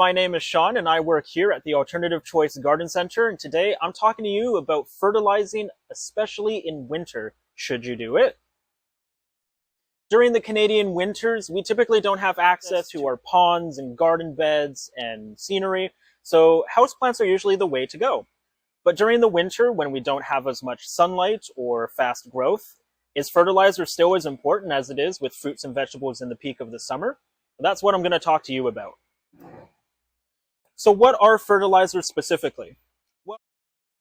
my name is Sean and I work here at the Alternative Choice Garden Center, and today I'm talking to you about fertilizing, especially in winter. Should you do it? During the Canadian winters, we typically don't have access to our ponds and garden beds and scenery, so houseplants are usually the way to go. But during the winter, when we don't have as much sunlight or fast growth, is fertilizer still as important as it is with fruits and vegetables in the peak of the summer? That's what I'm going to talk to you about. So what are fertilizers specifically? Well,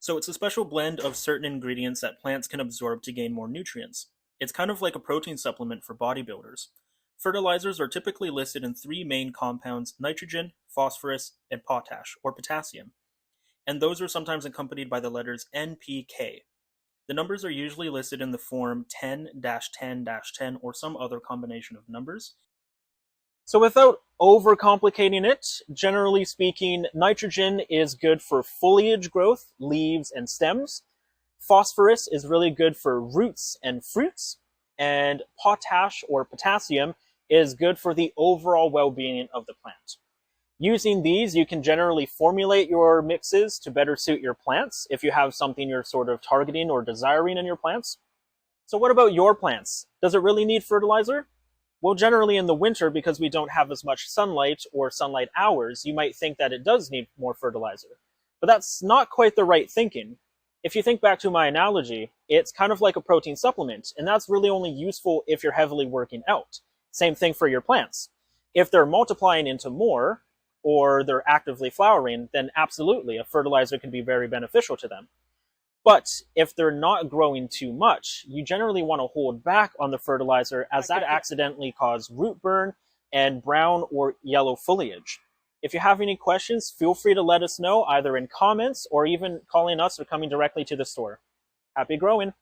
it's a special blend of certain ingredients that plants can absorb to gain more nutrients. It's kind of like a protein supplement for bodybuilders. Fertilizers are typically listed in three main compounds: nitrogen, phosphorus, and potash, or potassium. And those are sometimes accompanied by the letters NPK. The numbers are usually listed in the form 10-10-10 or some other combination of numbers. So without overcomplicating it, generally speaking, nitrogen is good for foliage growth, leaves and stems. Phosphorus is really good for roots and fruits. And potash or potassium is good for the overall well-being of the plant. Using these, you can generally formulate your mixes to better suit your plants if you have something you're sort of targeting or desiring in your plants. So what about your plants? Does it really need fertilizer? Well, generally in the winter, because we don't have as much sunlight or sunlight hours, you might think that it does need more fertilizer. But that's not quite the right thinking. If you think back to my analogy, it's kind of like a protein supplement, and that's really only useful if you're heavily working out. Same thing for your plants. If they're multiplying into more, or they're actively flowering, then absolutely, a fertilizer can be very beneficial to them. But if they're not growing too much, you generally want to hold back on the fertilizer, as that could accidentally cause root burn and brown or yellow foliage. If you have any questions, feel free to let us know either in comments or even calling us or coming directly to the store. Happy growing!